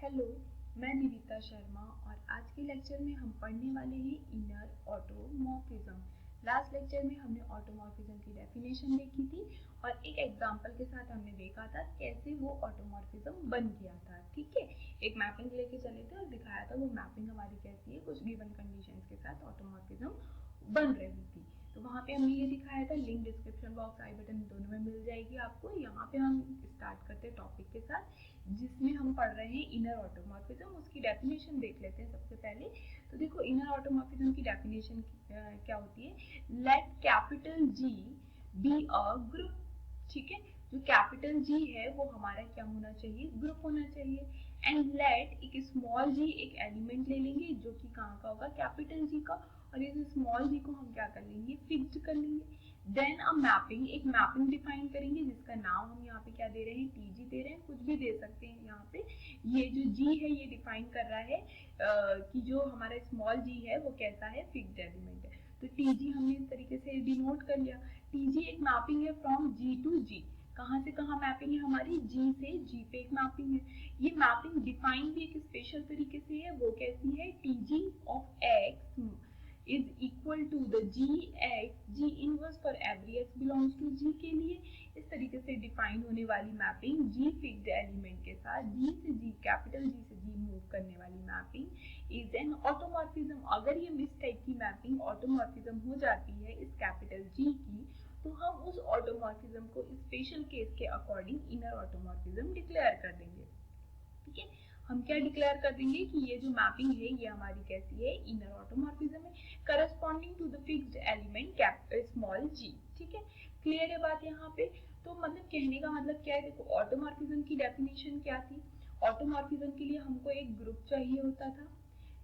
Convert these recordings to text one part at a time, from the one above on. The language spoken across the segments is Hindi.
हेलो, मैं निविता शर्मा और आज के लेक्चर में हम पढ़ने वाले हैं इनर ऑटोमॉर्फिज्म। लास्ट लेक्चर में हमने ऑटोमॉर्फिज्म की डेफिनेशन देखी थी और एक एग्जांपल के साथ हमने देखा था कैसे वो ऑटोमॉर्फिज्म बन गया था। ठीक है, एक मैपिंग लेके चले थे और दिखाया था वो मैपिंग हमारी कैसी है, कुछ गिवन कंडीशंस के साथ ऑटोमॉर्फिज्म बन रही थी। तो वहाँ पे हमने ये दिखाया था, link description box I button दोनों में मिल जाएगी आपको। यहाँ पे हम स्टार्ट करते हैं टॉपिक के साथ जिसमें हम पढ़ रहे हैं इनर ऑटोमॉर्फिज्म। उसकी डेफिनेशन देख लेते हैं सबसे पहले। तो देखो, इनर ऑटोमॉर्फिज्म की डेफिनेशन क्या होती है, let capital G be a group. ठीक है, जो कैपिटल जी है वो हमारा क्या होना चाहिए, ग्रुप होना चाहिए। एंड लेट एक स्मॉल जी एक एलिमेंट ले लेंगे जो कि कहाँ का होगा, कैपिटल जी का, और इस स्मॉल जी को हम क्या कर लेंगे, फिक्स्ड कर लेंगे। देन अ मैपिंग, एक मैपिंग डिफाइन करेंगे जिसका नाम हम यहाँ पे क्या दे रहे हैं, टीजी दे रहे हैं, कुछ भी दे सकते हैं। यहाँ पे ये जो जी है ये डिफाइन कर रहा है कि जो हमारा स्मॉल जी है वो कैसा है, फिक्स्ड एलिमेंट है। तो टीजी हमने इस तरीके से डिनोट कर लिया। टीजी एक मैपिंग है फ्रॉम जी टू जी। कहाँ से कहाँ मैपिंग है हमारी, जी से जी पे एक मैपिंग है। ये मैपिंग डिफाइन भी एक स्पेशल तरीके से है, वो कैसी है, T G of X is equal to the g inverse for every x belongs to g के लिए इस तरीके से डिफाइन होने वाली मैपिंग g फिक्स्ड एलिमेंट के साथ g से g, कैपिटल G से G मूव करने वाली मैपिंग इज एन ऑटोमॉर्फिज्म। अगर ये इस टाइप की मैपिंग ऑटोमॉर्फिज्म हो जाती है इस कैपिटल G की, तो हम उस ऑटोमॉर्फिज्म को स्पेशल केस के अकॉर्डिंग इनर ऑटोमॉर्फिज्म डिक्लेयर कर देंगे। ठीक है, हम क्या डिक्लेयर कर देंगे कि ये जो मैपिंग है ये हमारी कैसी है, इनर ऑटोमॉर्फिज्म है, corresponding to the fixed element small G. ठीक है, क्लियर है बात यहाँ पे। तो मतलब कहने का मतलब क्या है, देखो ऑटोमॉर्फिज्म की डेफिनेशन क्या थी, ऑटोमॉर्फिज्म के लिए हमको एक ग्रुप चाहिए होता था।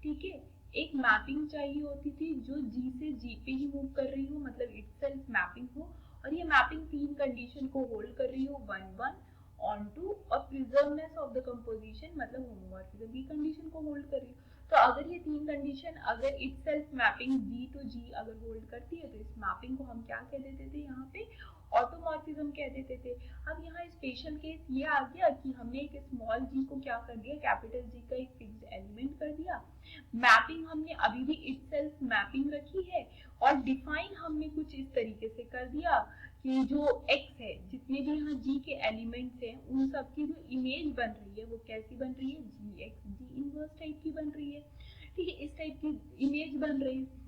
ठीक है, एक मैपिंग चाहिए होती थी जो जी से जी पे ही मूव कर रही हो, मतलब इटसेल्फ मैपिंग हो, और ये मैपिंग तीन कंडीशन को होल्ड कर रही हो, one one onto a preservedness of the composition, मतलब होमोमॉर्फिज्म की कंडीशन को होल्ड कर रही है। तो अगर ये तीन कंडीशन अगर इटसेल्फ मैपिंग जी टू जी अगर होल्ड करती है तो इस मैपिंग को हम क्या कह देते थे, यहाँ पे ऑटोमॉर्फिज्म कह देते थे। अब यहाँ स्पेशल केस ये आ गया कि हमने एक स्मॉल जी को क्या कर दिया, कैपिटल जी का एक फिक्स्ड एलिमेंट कर दिया। मैपिंग हमने अभी भी इटसेल्फ मैपिंग रखी है और डिफाइन हमने कुछ इस तरीके से कर दिया कि जो x है, जितने भी यहाँ g के एलिमेंट्स हैं उन सब की जो इमेज बन रही है वो कैसी बन रही है, gx g इनवर्स टाइप की बन रही है। ठीक है, इस टाइप की इमेज बन रही है।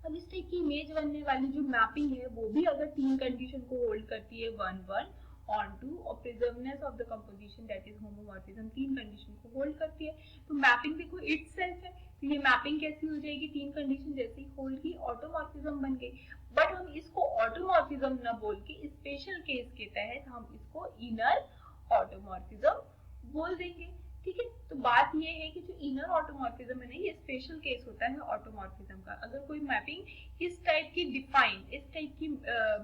अब इस टाइप की इमेज बनने वाली जो मैपिंग है वो भी अगर तीन कंडीशन को होल्ड करती है, वन वन onto और preservedness of the composition that is homomorphism, तीन कंडीशन को होल्ड करती है। तो मैपिंग देखो इटसेल्फ है, तो ये मैपिंग कैसी हो जाएगी, तीन कंडीशन जैसे ही होल्ड की ऑटोमॉर्फिज्म बन गई। बट हम इसको ऑटोमॉर्फिज्म ना बोल के स्पेशल केस के तहत हम इसको इनर ऑटोमॉर्फिज्म बोल देंगे। ठीक है, तो बात ये है कि जो इनर ऑटोमॉर्फिज्म है ना, ये स्पेशल केस होता है ऑटोमॉर्फिज्म का। अगर कोई मैपिंग इस टाइप की डिफाइन, इस टाइप की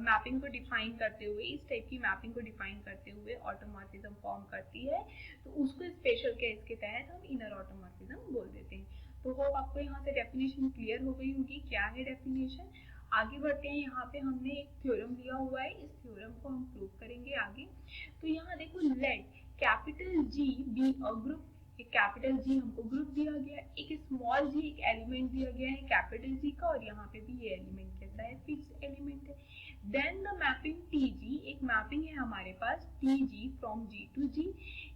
मैपिंग को डिफाइन करते हुए, इस टाइप की मैपिंग को डिफाइन करते हुए ऑटोमॉर्फिज्म फॉर्म करती है तो उसको स्पेशल केस के तहत हम इनर ऑटोमॉर्फिज्म बोल देते हैं। तो होप आपको यहाँ से डेफिनेशन क्लियर हो गई होगी, क्या है डेफिनेशन। आगे बढ़ते हैं, यहाँ पे हमने एक थ्योरम दिया हुआ है, इस थ्योरम को हम प्रूव करेंगे आगे। तो यहाँ देखो, let capital G be a group, एक कैपिटल जी हमको ग्रुप दिया गया, एक स्मॉल जी एक एलिमेंट दिया गया है कैपिटल जी का, और यहाँ पे भी ये एलिमेंट कैसा है, फिक्स्ड एलिमेंट है। Then the mapping T G, एक मैपिंग है हमारे पास T G from G to G,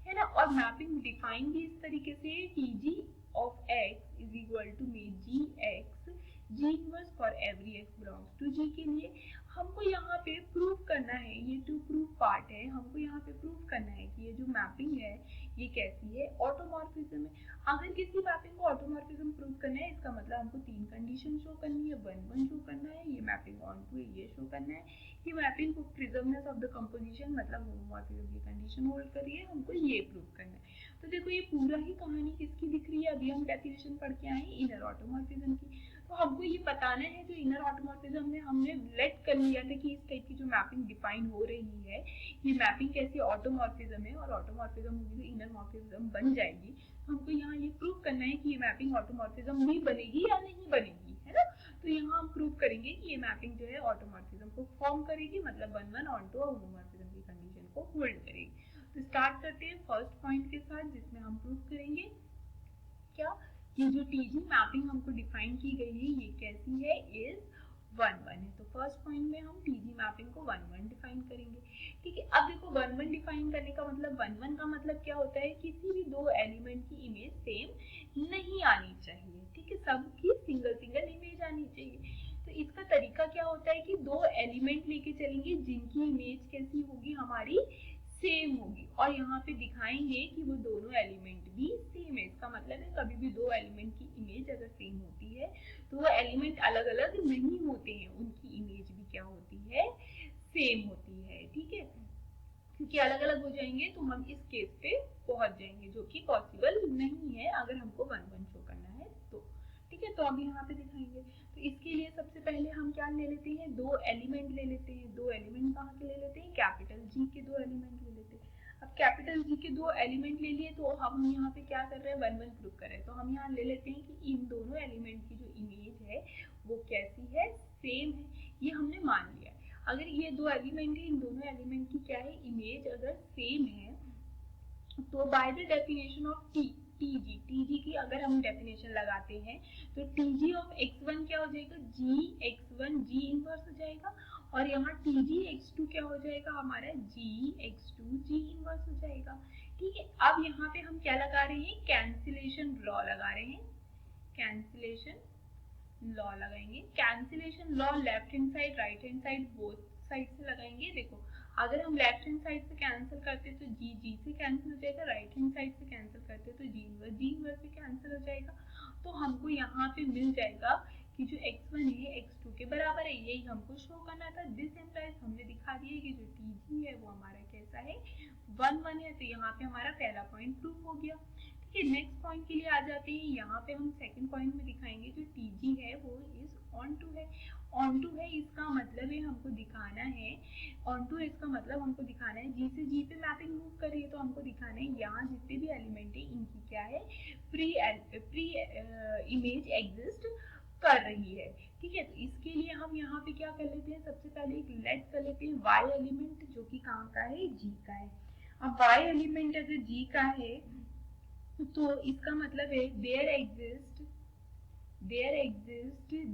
है ना, और मैपिंग डिफाइन भी इस तरीके से T G of x is equal to में G X G inverse for every x belongs to g के लिए हमको यहाँ पे प्रूव करना है, ये टू प्रूव पार्ट है, हमको यहाँ पे प्रूव करना है कि ये जो मैपिंग है ये कैसी है, ऑटोमॉर्फिज्म है। अगर किसी मैपिंग को ऑटोमॉर्फिज्म प्रूव करना है इसका मतलब हमको तीन कंडीशन शो करनी है, वन वन शो करना है, ये मैपिंग ऑन टू है ये शो करना है, ये मैपिंग को प्रिजर्वनेस ऑफ द कंपोजिशन मतलब होमोमॉर्फिज्म की कंडीशन होल्ड करिए, हमको ये प्रूव करना है। तो देखो ये पूरा ही कहानी किसकी दिख रही है, अभी हम डेफिनेशन पढ़ के आए इनर ऑटोमॉर्फिज्म की। तो हमको ये बताना है जो इनर ऑटोमॉर्फिज्म में हमने लेट कर लिया था कि इस टाइप की जो मैपिंग डिफाइन हो रही है ये मैपिंग कैसी ऑटोमॉर्फिज्म है, और ऑटोमॉर्फिज्म होगी तो इनर मॉर्फिज्म बन जाएगी। हमको यहाँ ये प्रूव करना है कि ये मैपिंग ऑटोमॉर्फिज्म भी बनेगी या नहीं बनेगी, है ना। तो यहाँ हम प्रूव करेंगे कि ये मैपिंग जो है ऑटोमॉर्फिज्म को फॉर्म करेगी, मतलब one one onto homomorphism की कंडीशन को होल्ड करेगी। तो स्टार्ट करते हैं फर्स्ट पॉइंट के साथ, जिसमें हम प्रूव करेंगे क्या कि जो टीजी मैपिंग हमको डिफाइन की गई है ये कैसी है, इज 1 1 है। तो फर्स्ट पॉइंट में हम टीजी मैपिंग को 1 1 डिफाइन करेंगे। ठीक है, अब देखो 1 1 डिफाइन करने का मतलब 1 1 का मतलब क्या होता है, किसी भी दो एलिमेंट की इमेज सेम नहीं आनी चाहिए। ठीक है, सबकी सिंगल सिंगल इमेज आनी चाहिए। तो इसका तरीका क्या होता है कि दो एलिमेंट लेके चलेंगे जिनकी इमेज कैसी होगी, हमारी सेम होगी, और यहाँ पे दिखाएंगे कि वो दोनों एलिमेंट भी सेम है। इसका मतलब है कभी भी दो एलिमेंट की इमेज अगर सेम होती है तो वो एलिमेंट अलग अलग नहीं होते हैं, उनकी इमेज भी क्या होती है, सेम होती है। ठीक है, क्योंकि अलग अलग हो जाएंगे तो हम इस केस पे पहुंच जाएंगे, जो कि पॉसिबल नहीं है अगर हमको 1 1 शो करना है तो। ठीक है, तो अब यहाँ पे दिखाएंगे। तो इसके लिए सबसे पहले हम क्या ले लेते हैं, दो एलिमेंट ले लेते हैं। दो एलिमेंट कहाँ के ले लेते हैं, कैपिटल जी के दो एलिमेंट ले लेते हैं। अब कैपिटल जी के दो एलिमेंट ले लिए तो हम यहाँ पे क्या कर रहे हैं, 1 1 प्रूव कर रहे हैं। तो हम यहाँ ले लेते हैं कि इन दोनों एलिमेंट की जो इमेज है वो कैसी है, सेम है, ये हमने मान लिया। अगर ये दो एलिमेंट है, इन दोनों एलिमेंट की क्या है, इमेज अगर सेम है, तो by the definition of TG की अगर हम डेफिनेशन लगाते हैं तो टीजी ऑफ x1 क्या हो जाएगा, जी x1 जी इनवर्स हो जाएगा, और यहाँ टीजी x2 क्या हो जाएगा हमारा, जी x2 जी इनवर्स हो जाएगा। ठीक है, अब यहाँ पे हम क्या लगा रहे हैं, कैंसिलेशन लॉ लगा रहे हैं, कैंसिलेशन लॉ लगाएंगे। Cancellation law left hand side right hand side both side से लगाएंगे। देखो अगर हम लेफ्ट हैंड साइड से कैंसिल करते तो जी जी से कैंसिल हो जाएगा, राइट हैंड साइड से कैंसिल करते तो जी इनवर्स से कैंसिल हो जाएगा। तो हमको यहाँ पे मिल जाएगा कि जो x1 है x2 के बराबर है, यही हमको शो करना था। दिस इम्प्लाइज हमने दिखा दिया कि जो टीजी है वो हमारा कैसा है, 1 1 है। तो यहाँ पे हमारा पहला पॉइंट प्रूफ हो गया। ठीक है, नेक्स्ट पॉइंट के लिए आ जाते हैं। यहाँ पे हम सेकंड पॉइंट में दिखाएंगे जो टीजी है वो इज ऑन टू है। ऑन टू है इसका मतलब है हमको दिखाना है, ऑन टू इसका मतलब हमको दिखाना है जी से जी पे मैपिंग मूव कर रही है, तो हमको दिखाना है यहाँ जितने भी एलिमेंट है इनकी क्या है, प्री इमेज एग्जिस्ट कर रही है। ठीक है, तो इसके लिए हम यहाँ पे क्या कर लेते हैं, सबसे पहले एक लेट कर लेते हैं वाई एलिमेंट, जो कि कहाँ का है, जी का है। अब वाई एलिमेंट अगर जी का है तो इसका मतलब है there exist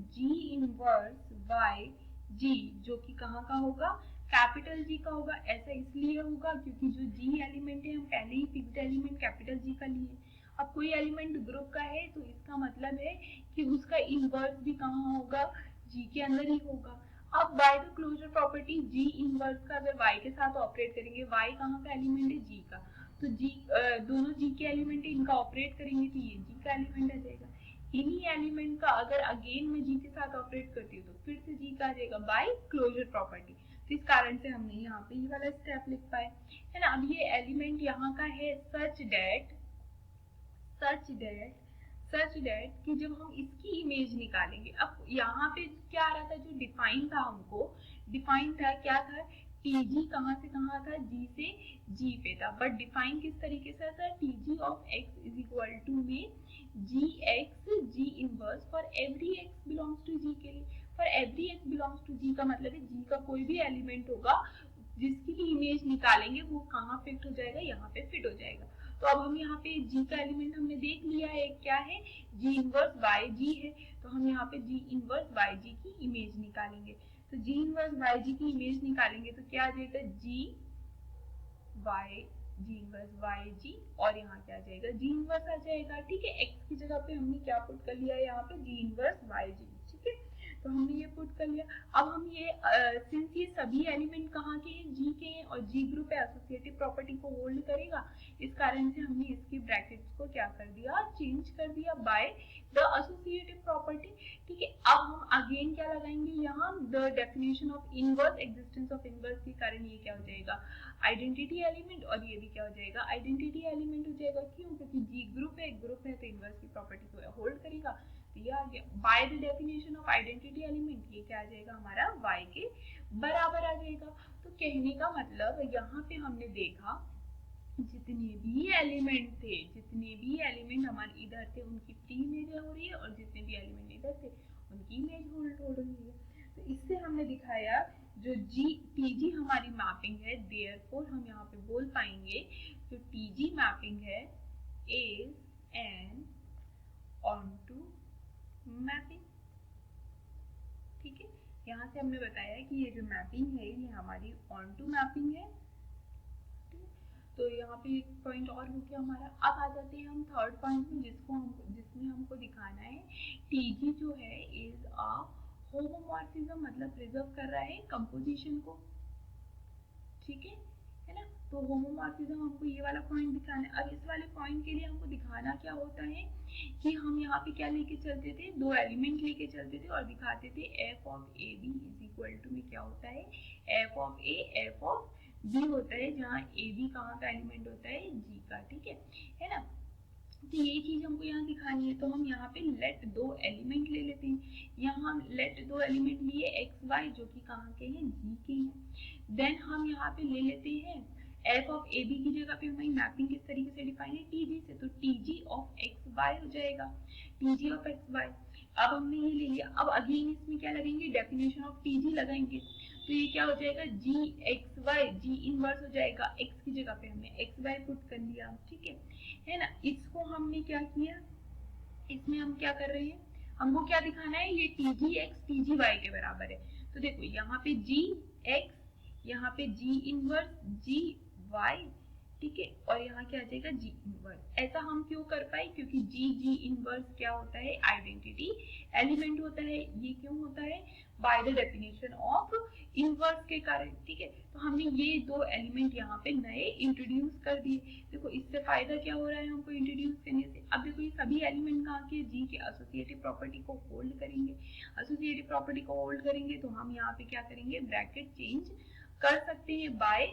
G inverse Y G, जो कि कहाँ का होगा, कैपिटल जी का होगा। ऐसा इसलिए होगा क्योंकि जो जी एलिमेंट है हम पहले ही फिक्स्ड एलिमेंट कैपिटल जी का लिए। अब कोई एलिमेंट ग्रुप का है तो इसका मतलब है कि उसका इनवर्स भी कहाँ होगा, जी के अंदर ही होगा। अब by the closure property G inverse का अगर y के साथ ऑपरेट करेंगे, y कहाँ का एलिमेंट है, जी का, तो जी दोनों जी के एलिमेंट है, इनका ऑपरेट करेंगे तो ये जी का एलिमेंट आ जाएगा। इन्हीं एलिमेंट का अगर अगेन में जी के साथ ऑपरेट करती हूँ तो फिर से जी का आ जाएगा बाय क्लोजर प्रॉपर्टी। तो इस कारण से हमने यहाँ पे ये वाला स्टेप लिख पाए, है ना। अब ये एलिमेंट यहाँ का है सच दैट कि जब हम इसकी इमेज निकालेंगे, अब यहाँ पे क्या आ रहा था, जो डिफाइन था हमको, डिफाइन था क्या था, टीजी कहाँ से कहाँ था, जी से जी पे था, बट डिफाइन किस तरीके से था, TG of X is equal to में G X G inverse for every X belongs to G के लिए। For every X belongs to G का मतलब है जी का कोई भी एलिमेंट होगा जिसकी भी इमेज निकालेंगे वो कहाँ फिट हो जाएगा, यहाँ पे फिट हो जाएगा। तो अब हम यहाँ पे जी का एलिमेंट हमने देख लिया है क्या है, जी इनवर्स बाय जी है, तो हम यहाँ पे जी इनवर्स बाय जी की इमेज निकालेंगे। तो जी इनवर्स बाय जी की इमेज निकालेंगे तो क्या आ जाएगा, जी इनवर्स वाई जी, और यहाँ क्या आ जाएगा, जी इनवर्स आ जाएगा। ठीक है, एक्स की जगह पे हमने क्या पुट कर लिया, यहाँ पे जी इनवर्स वाई जी। ठीक है, तो हमने ये पुट कर लिया। अब हम ये सिंस ये सभी एलिमेंट कहाँ के हैं, जी के हैं, और जी ग्रुप है एसोसिएटिव प्रॉपर्टी को होल्ड करेगा, इस कारण से हमने इसकी ब्रैकेट्स को क्या कर दिया, चेंज कर दिया बाय द एसोसिएटिव प्रॉपर्टी। ठीक है, अब हम अगेन क्या लगाएंगे, यहाँ the definition of inverse, existence of inverse के कारण ये क्या हो जाएगा, आइडेंटिटी एलिमेंट, और ये भी क्या हो जाएगा, आइडेंटिटी एलिमेंट हो जाएगा। क्यों, क्योंकि जी ग्रुप है तो इनवर्स की प्रॉपर्टी को होल्ड करेगा। तो ये आ गया by the definition of identity element, ये क्या आ जाएगा हमारा y के बराबर आ जाएगा। तो कहने का मतलब यहाँ पे हमने देखा जितने भी एलिमेंट हमारे इधर थे उनकी प्री इमेज हो रही है, और जितने भी एलिमेंट इधर थे उनकी इमेज होल्ड हो रही है। तो इससे हमने दिखाया जो टीजी हमारी मैपिंग है, देयरफॉर हम यहाँ पे बोल पाएंगे जो टीजी मैपिंग है इज एन ऑनटू मैपिंग। ठीक है, यहाँ से हमने बताया कि ये जो मैपिंग है ये हमारी ऑनटू मैपिंग है। तो यहाँ पे एक पॉइंट और हो गया हमारा। अब आ जाते हैं हम थर्ड पॉइंट में, जिसमें हमको दिखाना है टीजी जो है इज अ होमोमॉर्फिज्म, मतलब प्रिजर्व कर रहा है कंपोजिशन को। ठीक है ना। तो होमोमॉर्फिज्म हमको ये वाला पॉइंट दिखाना है। अब इस वाले पॉइंट के लिए हमको दिखाना क्या होता है कि हम यहाँ पे क्या लेके चलते थे, दो एलिमेंट लेके चलते थे और दिखाते थे F of A B is equal to में क्या होता है, F of A F of B होता है, जहाँ ए बी कहाँ का एलिमेंट होता है, जी का। ठीक है ना। तो ये चीज हमको यहाँ दिखानी है, तो हम यहाँ पे लेट दो एलिमेंट ले लेते हैं। यहाँ हम लेट दो एलिमेंट लिए एक्स वाई, जो कि कहाँ के हैं, जी के हैं। देन हम यहाँ पे ले लेते हैं एफ ऑफ ए बी की जगह पे हमारी मैपिंग किस तरीके से डिफाइन है, टीजी से, तो टीजी ऑफ एक्स वाई हो जाएगा, टीजी ऑफ एक्स वाई। अब हमने ये ले लिया, अब अगेन इसमें क्या लगेंगे, डेफिनेशन ऑफ टीजी लगाएंगे, तो ये क्या हो जाएगा, जी एक्स वाई, जी इनवर्स हो जाएगा, एक्स की जगह पे हमने एक्स वाई पुट कर लिया। ठीक है ना। इसको हमने क्या किया, इसमें हम क्या कर रहे हैं, हमको क्या दिखाना है, ये टीजी एक्स टीजी वाई के बराबर है। तो देखो यहाँ पे जी एक्स, यहाँ पे जी इनवर्स जी वाई, ठीक है, और यहाँ क्या आ जाएगा जी इनवर्स। ऐसा हम क्यों कर पाए, क्योंकि जी इनवर्स क्या होता है, आइडेंटिटी एलिमेंट होता है। ये क्यों होता है, by the definition of inverse के कारण। ठीक है, तो हमने ये दो एलिमेंट यहाँ पे नए इंट्रोड्यूस कर दिए। देखो इससे फायदा क्या हो रहा है हमको इंट्रोड्यूस करने से। अब देखो ये सभी एलिमेंट कहाँ के, जी के एसोसिएटिव प्रॉपर्टी को होल्ड करेंगे। एसोसिएटिव प्रॉपर्टी को होल्ड करेंगे तो हम यहाँ पे क्या करेंगे, ब्रैकेट चेंज कर सकते हैं बाय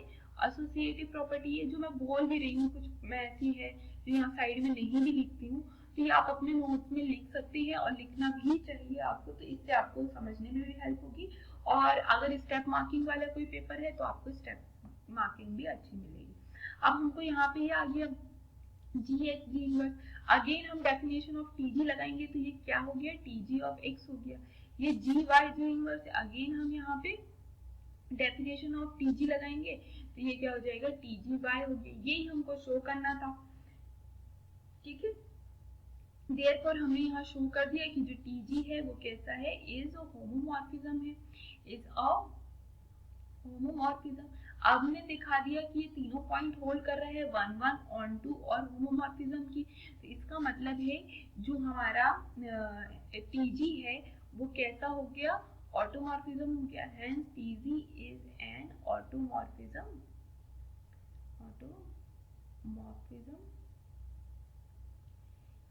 एसोसिएटिव प्रॉपर्टी। है जो मैं बोल भी रही हूँ, कुछ मैं ऐसी है जो यहाँ साइड में नहीं भी लिखती हूँ, तो ये आप अपने नोट्स में लिख सकते हैं और लिखना भी चाहिए आपको, तो इससे आपको समझने में भी हेल्प होगी। और अगर स्टेप मार्किंग वाला कोई पेपर है तो आपको स्टेप मार्किंग भी अच्छी मिलेगी। अब हमको यहाँ पे ये आ गया जी एक्स जी इनवर्स। अगेन हम डेफिनेशन ऑफ टीजी लगाएंगे, तो ये क्या हो गया, टीजी ऑफ एक्स हो गया। ये जी वाई जी इनवर्स, अगेन हम यहाँ पे डेफिनेशन ऑफ टीजी लगाएंगे, तो ये क्या हो जाएगा, टीजी वाई हो गया। यही हमको शो करना था। ठीक है, देयरफॉर हमने यहाँ शो कर दिया कि जो टीजी है वो कैसा है, इज अ होमोमॉर्फिज्म है, इज अ होमोमॉर्फिज्म। अब हमने दिखा दिया कि ये तीनों पॉइंट होल्ड कर रहे हैं, वन वन ऑन टू और होमोमॉर्फिज्म की। तो इसका मतलब है जो हमारा टीजी है वो कैसा हो गया, ऑटोमॉर्फिज्म हो गया। Hence TG is an automorphism, automorphism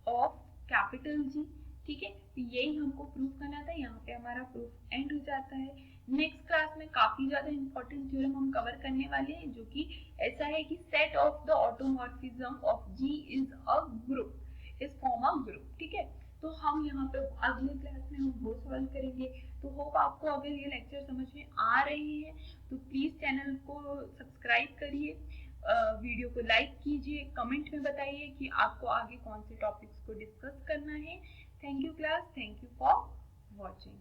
of capital G. ठीक है, तो यही हमको प्रूव करना था। यहाँ पे हमारा प्रूफ एंड हो जाता है। नेक्स्ट क्लास में काफी ज्यादा इंपॉर्टेंट थ्योरम हम कवर करने वाले हैं, जो कि ऐसा है कि set of the automorphism of G is a group, is form a group. ठीक है, तो हम यहाँ पे अगले क्लास में हम वो सॉल्व करेंगे। तो होप आपको अगर ये लेक्चर समझ में आ रहे हैं तो प्लीज चैनल को सब्सक्राइब करिए, वीडियो को लाइक कीजिए, कमेंट में बताइए कि आपको आगे कौन से टॉपिक्स को डिस्कस करना है। Thank you class, thank you for watching.